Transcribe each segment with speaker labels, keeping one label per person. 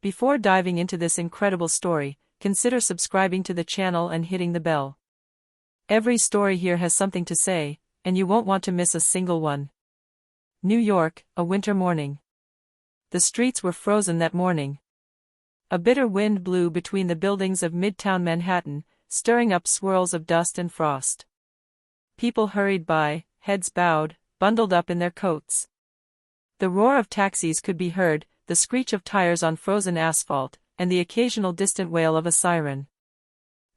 Speaker 1: Before diving into this incredible story, consider subscribing to the channel and hitting the bell. Every story here has something to say, and you won't want to miss a single one. New York, a winter morning. The streets were frozen that morning. A bitter wind blew between the buildings of Midtown Manhattan, stirring up swirls of dust and frost. People hurried by, heads bowed, bundled up in their coats. The roar of taxis could be heard, the screech of tires on frozen asphalt, and the occasional distant wail of a siren.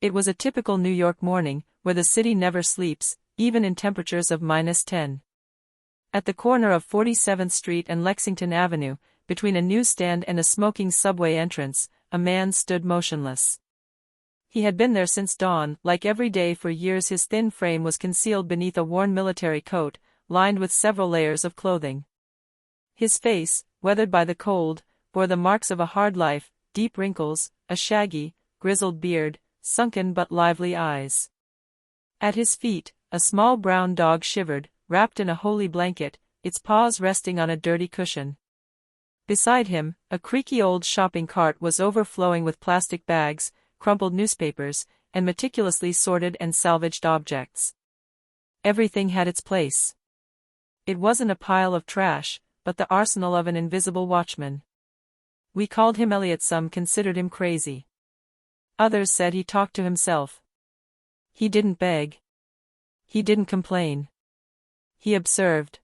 Speaker 1: It was a typical New York morning, where the city never sleeps, even in temperatures of -10. At the corner of 47th Street and Lexington Avenue, between a newsstand and a smoking subway entrance, a man stood motionless. He had been there since dawn. Like every day for years, his thin frame was concealed beneath a worn military coat, lined with several layers of clothing. His face, weathered by the cold, bore the marks of a hard life, deep wrinkles, a shaggy, grizzled beard, sunken but lively eyes. At his feet, a small brown dog shivered, wrapped in a holey blanket, its paws resting on a dirty cushion. Beside him, a creaky old shopping cart was overflowing with plastic bags, crumpled newspapers, and meticulously sorted and salvaged objects. Everything had its place. It wasn't a pile of trash, but the arsenal of an invisible watchman. We called him Elliot. Some considered him crazy. Others said he talked to himself. He didn't beg. He didn't complain. He observed.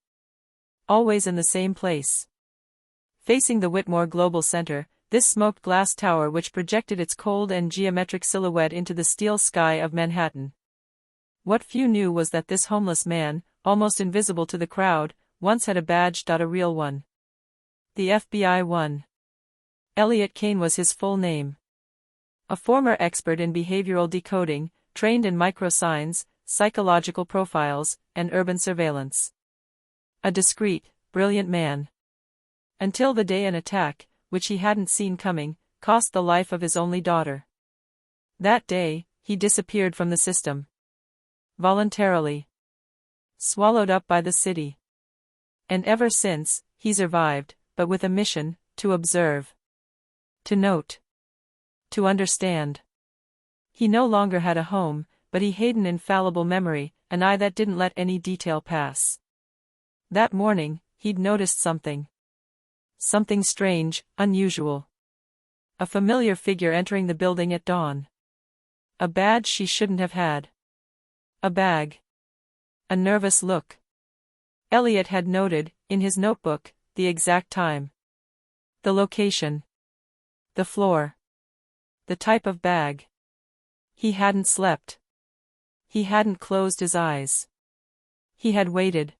Speaker 1: Always in the same place. Facing the Whitmore Global Center, this smoked glass tower which projected its cold and geometric silhouette into the steel sky of Manhattan. What few knew was that this homeless man, almost invisible to the crowd, once had a badge. A real one. The FBI one. Elliot Kane was his full name. A former expert in behavioral decoding, trained in microsigns, psychological profiles, and urban surveillance. A discreet, brilliant man. Until the day an attack, which he hadn't seen coming, cost the life of his only daughter. That day, he disappeared from the system. Voluntarily. Swallowed up by the city. And ever since, he survived, but with a mission: to observe. To note. To understand. He no longer had a home, but he had an infallible memory, an eye that didn't let any detail pass. That morning, he'd noticed something. Something strange, unusual. A familiar figure entering the building at dawn. A badge she shouldn't have had. A bag. A nervous look. Elliot had noted, in his notebook, the exact time. The location. The floor. The type of bag. He hadn't slept. He hadn't closed his eyes. He had waited.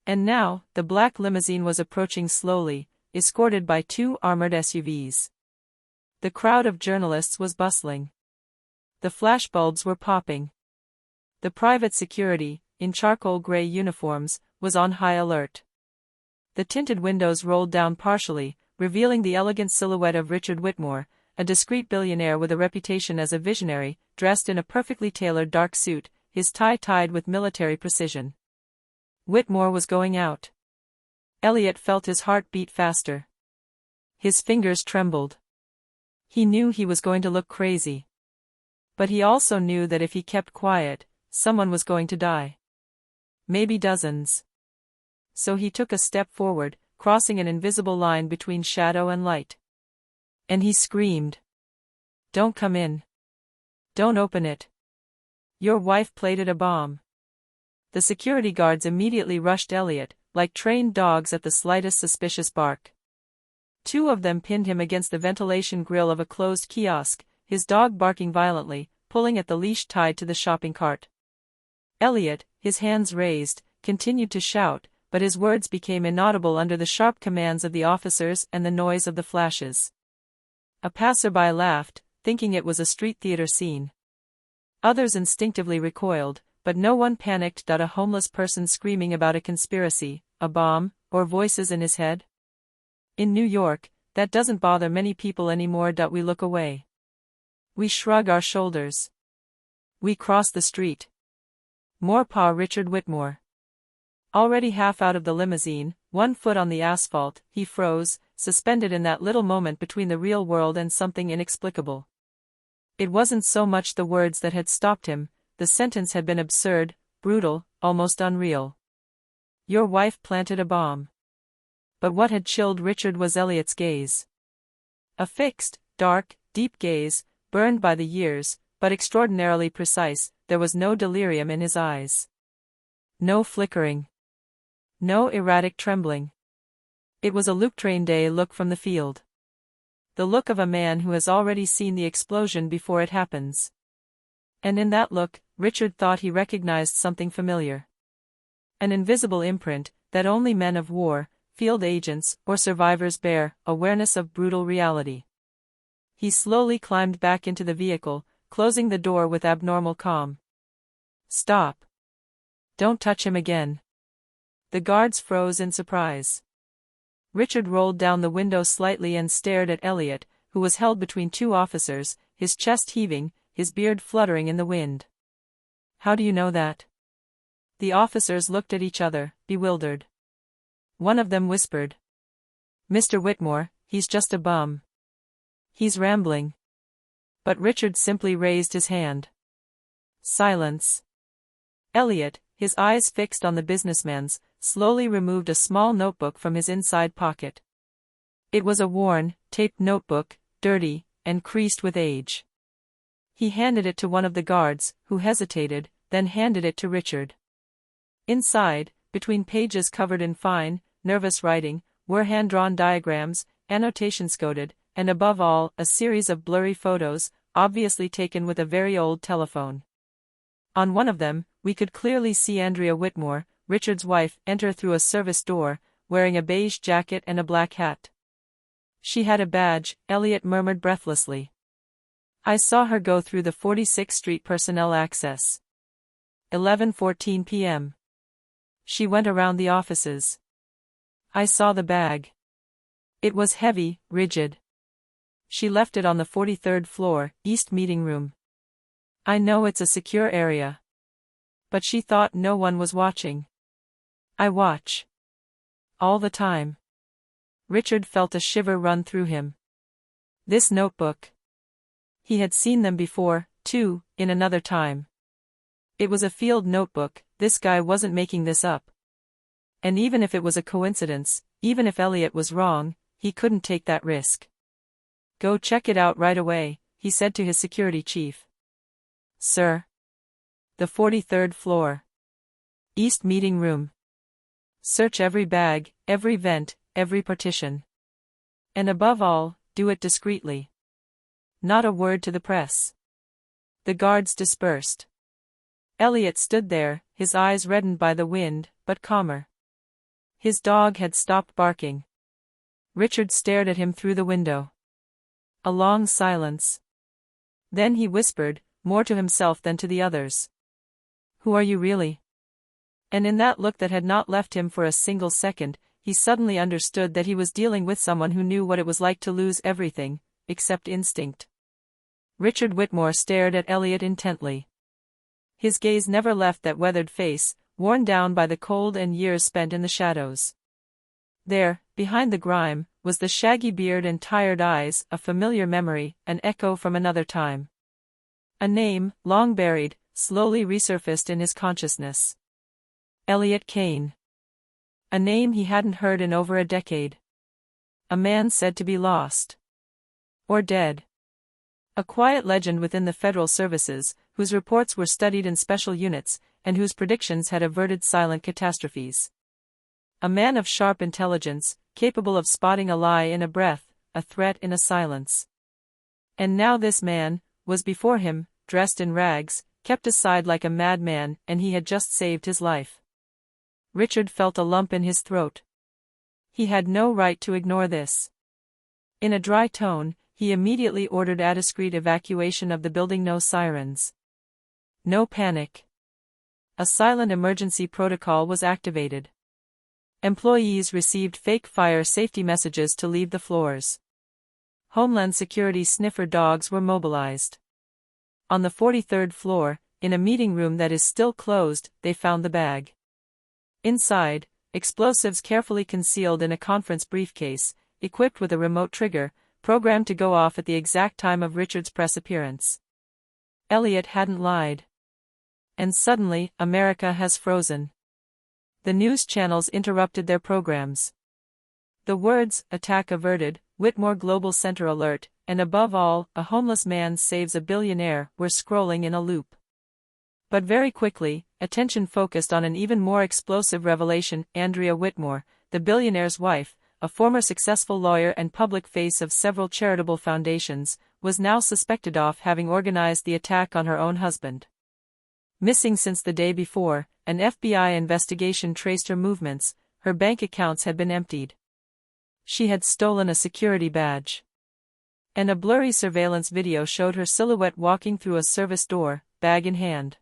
Speaker 1: And now, the black limousine was approaching slowly, escorted by 2 armored SUVs. The crowd of journalists was bustling. The flashbulbs were popping. The private security, in charcoal gray uniforms, was on high alert. The tinted windows rolled down partially, revealing the elegant silhouette of Richard Whitmore, a discreet billionaire with a reputation as a visionary, dressed in a perfectly tailored dark suit, his tie tied with military precision. Whitmore was going out. Elliot felt his heart beat faster. His fingers trembled. He knew he was going to look crazy. But he also knew that if he kept quiet, someone was going to die. Maybe dozens. So he took a step forward, crossing an invisible line between shadow and light. And he screamed. "Don't come in. Don't open it. Your wife planted a bomb." The security guards immediately rushed Elliot, like trained dogs at the slightest suspicious bark. 2 of them pinned him against the ventilation grill of a closed kiosk, his dog barking violently, pulling at the leash tied to the shopping cart. Elliot, his hands raised, continued to shout, but his words became inaudible under the sharp commands of the officers and the noise of the flashes. A passerby laughed, thinking it was a street theater scene. Others instinctively recoiled, but no one panicked. A homeless person screaming about a conspiracy, a bomb, or voices in his head? In New York, that doesn't bother many people anymore. We look away. We shrug our shoulders. We cross the street. More Pa Richard Whitmore. Already half out of the limousine, 1 foot on the asphalt, he froze, suspended in that little moment between the real world and something inexplicable. It wasn't so much the words that had stopped him, the sentence had been absurd, brutal, almost unreal. Your wife planted a bomb. But what had chilled Richard was Elliot's gaze. A fixed, dark, deep gaze, burned by the years, but extraordinarily precise. There was no delirium in his eyes. No flickering. No erratic trembling. It was a Luke Train Day look from the field. The look of a man who has already seen the explosion before it happens. And in that look, Richard thought he recognized something familiar. An invisible imprint, that only men of war, field agents, or survivors bear, awareness of brutal reality. He slowly climbed back into the vehicle, closing the door with abnormal calm. Stop. Don't touch him again. The guards froze in surprise. Richard rolled down the window slightly and stared at Elliot, who was held between 2 officers, his chest heaving, his beard fluttering in the wind. How do you know that? The officers looked at each other, bewildered. One of them whispered. Mr. Whitmore, he's just a bum. He's rambling. But Richard simply raised his hand. Silence. Elliot, his eyes fixed on the businessman's, slowly removed a small notebook from his inside pocket. It was a worn, taped notebook, dirty, and creased with age. He handed it to one of the guards, who hesitated, then handed it to Richard. Inside, between pages covered in fine, nervous writing, were hand-drawn diagrams, annotations coded, and above all, a series of blurry photos, obviously taken with a very old telephone. On one of them, we could clearly see Andrea Whitmore, Richard's wife, enter through a service door, wearing a beige jacket and a black hat. She had a badge, Elliot murmured breathlessly. I saw her go through the 46th Street personnel access. 11:14 p.m. She went around the offices. I saw the bag. It was heavy, rigid. She left it on the 43rd floor, East Meeting Room. I know it's a secure area. But she thought no one was watching. I watch. All the time. Richard felt a shiver run through him. This notebook. He had seen them before, too, in another time. It was a field notebook, this guy wasn't making this up. And even if it was a coincidence, even if Elliot was wrong, he couldn't take that risk. Go check it out right away, he said to his security chief. Sir. The 43rd floor. East Meeting Room. Search every bag, every vent, every partition. And above all, do it discreetly. Not a word to the press. The guards dispersed. Elliot stood there, his eyes reddened by the wind, but calmer. His dog had stopped barking. Richard stared at him through the window. A long silence. Then he whispered, more to himself than to the others. Who are you really? And in that look that had not left him for a single second, he suddenly understood that he was dealing with someone who knew what it was like to lose everything, except instinct. Richard Whitmore stared at Elliot intently. His gaze never left that weathered face, worn down by the cold and years spent in the shadows. There, behind the grime, was the shaggy beard and tired eyes, a familiar memory, an echo from another time. A name, long buried, slowly resurfaced in his consciousness. Elliot Kane. A name he hadn't heard in over a decade. A man said to be lost. Or dead. A quiet legend within the federal services, whose reports were studied in special units, and whose predictions had averted silent catastrophes. A man of sharp intelligence, capable of spotting a lie in a breath, a threat in a silence. And now this man was before him, dressed in rags, kept aside like a madman, and he had just saved his life. Richard felt a lump in his throat. He had no right to ignore this. In a dry tone, he immediately ordered a discreet evacuation of the building. No sirens. No panic. A silent emergency protocol was activated. Employees received fake fire safety messages to leave the floors. Homeland Security sniffer dogs were mobilized. On the 43rd floor, in a meeting room that is still closed, they found the bag. Inside, explosives carefully concealed in a conference briefcase, equipped with a remote trigger, programmed to go off at the exact time of Richard's press appearance. Elliot hadn't lied. And suddenly, America has frozen. The news channels interrupted their programs. The words, "attack averted," "Whitmore Global Center alert," and above all, "a homeless man saves a billionaire," were scrolling in a loop. But very quickly, attention focused on an even more explosive revelation. Andrea Whitmore, the billionaire's wife, a former successful lawyer and public face of several charitable foundations, was now suspected of having organized the attack on her own husband. Missing since the day before, an FBI investigation traced her movements. Her bank accounts had been emptied. She had stolen a security badge. And a blurry surveillance video showed her silhouette walking through a service door, bag in hand.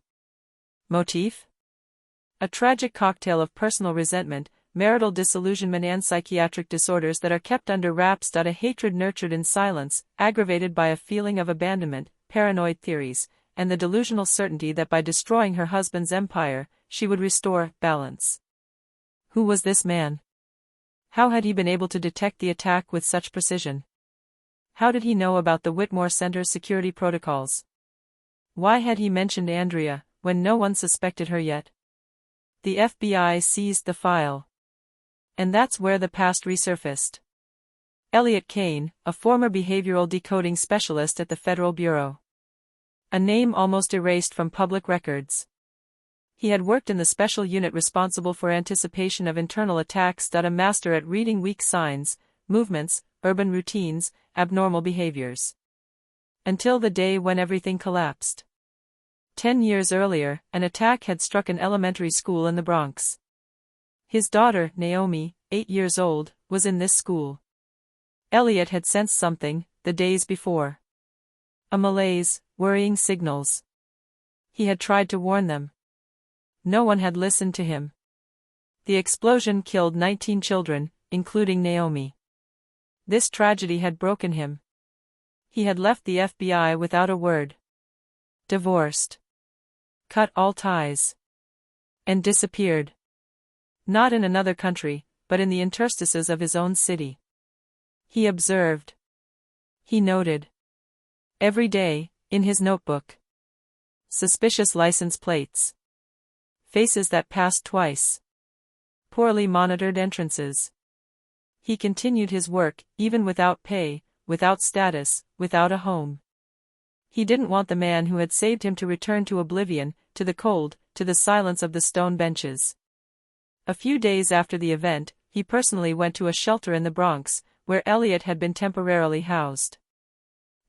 Speaker 1: Motif? A tragic cocktail of personal resentment, marital disillusionment and psychiatric disorders that are kept under wraps. A hatred nurtured in silence, aggravated by a feeling of abandonment, paranoid theories, and the delusional certainty that by destroying her husband's empire, she would restore balance. Who was this man? How had he been able to detect the attack with such precision? How did he know about the Whitmore Center's security protocols? Why had he mentioned Andrea, when no one suspected her yet? The FBI seized the file. And that's where the past resurfaced. Elliot Kane, a former behavioral decoding specialist at the Federal Bureau. A name almost erased from public records. He had worked in the special unit responsible for anticipation of internal attacks. A master at reading weak signs, movements, urban routines, abnormal behaviors. Until the day when everything collapsed. 10 years earlier, an attack had struck an elementary school in the Bronx. His daughter, Naomi, 8 years old, was in this school. Elliot had sensed something, the days before. A malaise, worrying signals. He had tried to warn them. No one had listened to him. The explosion killed 19 children, including Naomi. This tragedy had broken him. He had left the FBI without a word. Divorced. Cut all ties. And disappeared. Not in another country, but in the interstices of his own city. He observed. He noted. Every day, in his notebook. Suspicious license plates. Faces that passed twice. Poorly monitored entrances. He continued his work, even without pay, without status, without a home. He didn't want the man who had saved him to return to oblivion, to the cold, to the silence of the stone benches. A few days after the event, he personally went to a shelter in the Bronx, where Elliot had been temporarily housed.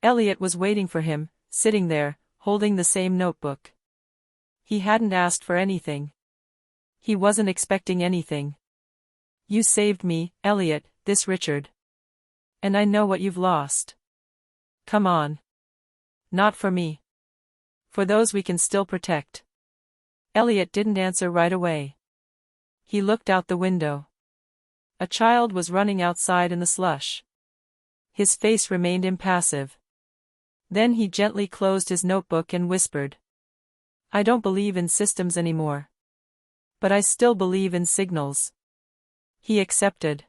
Speaker 1: Elliot was waiting for him, sitting there, holding the same notebook. He hadn't asked for anything. He wasn't expecting anything. "You saved me, Elliot, this Richard. And I know what you've lost. Come on. Not for me. For those we can still protect." Elliot didn't answer right away. He looked out the window. A child was running outside in the slush. His face remained impassive. Then he gently closed his notebook and whispered, "I don't believe in systems anymore. But I still believe in signals." He accepted.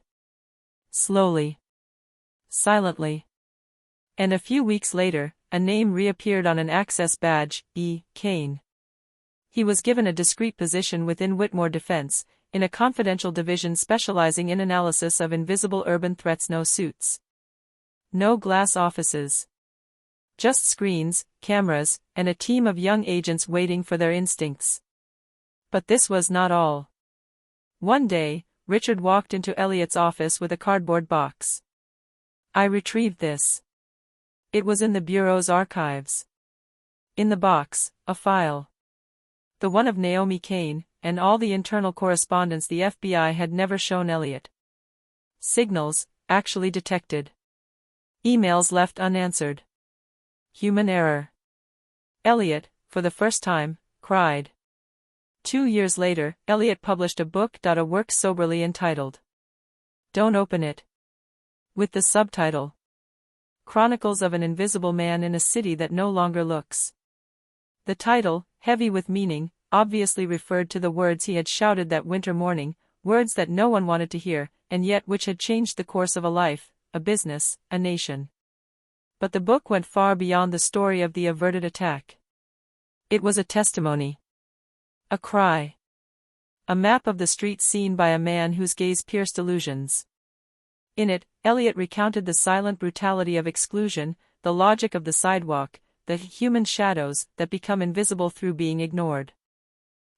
Speaker 1: Slowly. Silently. And a few weeks later, a name reappeared on an access badge, E. Kane. He was given a discreet position within Whitmore Defense, in a confidential division specializing in analysis of invisible urban threats. No suits. No glass offices. Just screens, cameras, and a team of young agents waiting for their instincts. But this was not all. One day, Richard walked into Elliot's office with a cardboard box. "I retrieved this." It was in the Bureau's archives. In the box, a file. The one of Naomi Kane, and all the internal correspondence the FBI had never shown Elliot. Signals, actually detected. Emails left unanswered. Human error. Elliot, for the first time, cried. 2 years later, Elliot published a book. A work soberly entitled "Don't Open It," with the subtitle "Chronicles of an Invisible Man in a City That No Longer Looks." The title, heavy with meaning, obviously referred to the words he had shouted that winter morning, words that no one wanted to hear, and yet which had changed the course of a life, a business, a nation. But the book went far beyond the story of the averted attack. It was a testimony. A cry. A map of the street seen by a man whose gaze pierced illusions. In it, Eliot recounted the silent brutality of exclusion, the logic of the sidewalk, the human shadows that become invisible through being ignored.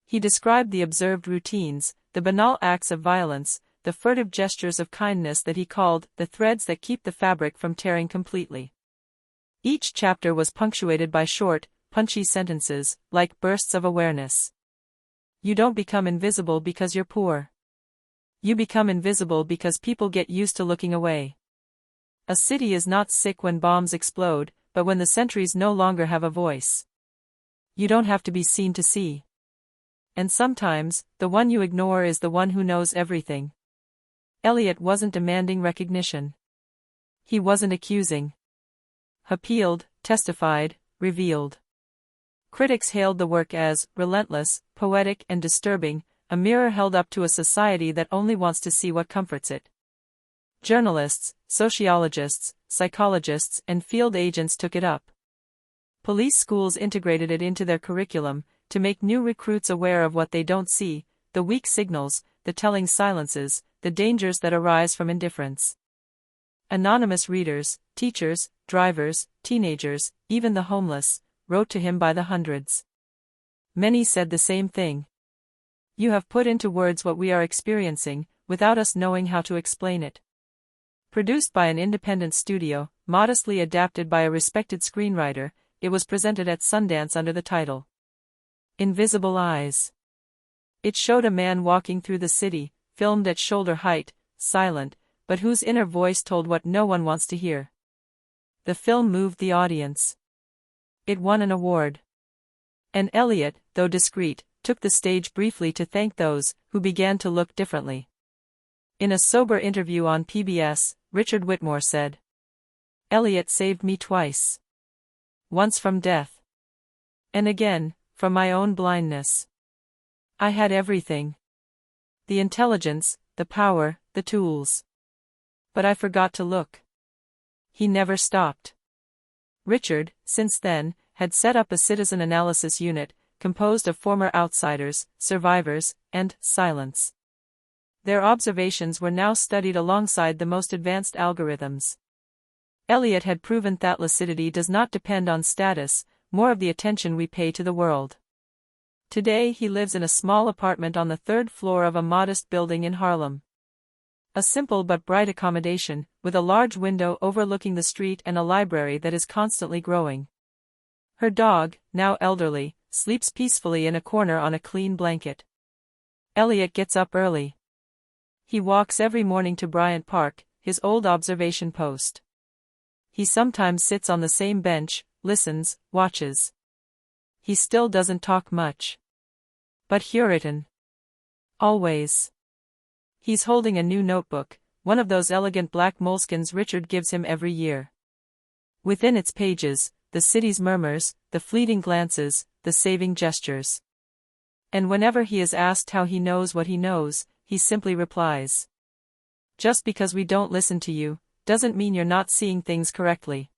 Speaker 1: He described the observed routines, the banal acts of violence, the furtive gestures of kindness that he called the threads that keep the fabric from tearing completely. Each chapter was punctuated by short, punchy sentences, like bursts of awareness. You don't become invisible because you're poor. You become invisible because people get used to looking away. A city is not sick when bombs explode, but when the sentries no longer have a voice. You don't have to be seen to see. And sometimes, the one you ignore is the one who knows everything. Eliot wasn't demanding recognition. He wasn't accusing. Appealed, testified, revealed. Critics hailed the work as relentless, poetic, and disturbing, a mirror held up to a society that only wants to see what comforts it. Journalists, sociologists, psychologists, and field agents took it up. Police schools integrated it into their curriculum, to make new recruits aware of what they don't see, the weak signals, the telling silences, the dangers that arise from indifference. Anonymous readers, teachers, drivers, teenagers, even the homeless, wrote to him by the hundreds. Many said the same thing. You have put into words what we are experiencing, without us knowing how to explain it. Produced by an independent studio, modestly adapted by a respected screenwriter, it was presented at Sundance under the title Invisible Eyes. It showed a man walking through the city, filmed at shoulder height, silent, but whose inner voice told what no one wants to hear. The film moved the audience. It won an award. And Eliot, though discreet, took the stage briefly to thank those who began to look differently. In a sober interview on PBS, Richard Whitmore said, "Eliot saved me twice. Once from death. And again, from my own blindness. I had everything. The intelligence, the power, the tools. But I forgot to look." He never stopped. Richard, since then, had set up a citizen analysis unit, composed of former outsiders, survivors, and silence. Their observations were now studied alongside the most advanced algorithms. Eliot had proven that lucidity does not depend on status, more of the attention we pay to the world. Today he lives in a small apartment on the third floor of a modest building in Harlem. A simple but bright accommodation, with a large window overlooking the street and a library that is constantly growing. Her dog, now elderly, sleeps peacefully in a corner on a clean blanket. Eliot gets up early. He walks every morning to Bryant Park, his old observation post. He sometimes sits on the same bench, listens, watches. He still doesn't talk much. But Puritan. Always. He's holding a new notebook, one of those elegant black moleskins Richard gives him every year. Within its pages, the city's murmurs, the fleeting glances, the saving gestures. And whenever he is asked how he knows what he knows, he simply replies, "Just because we don't listen to you, doesn't mean you're not seeing things correctly."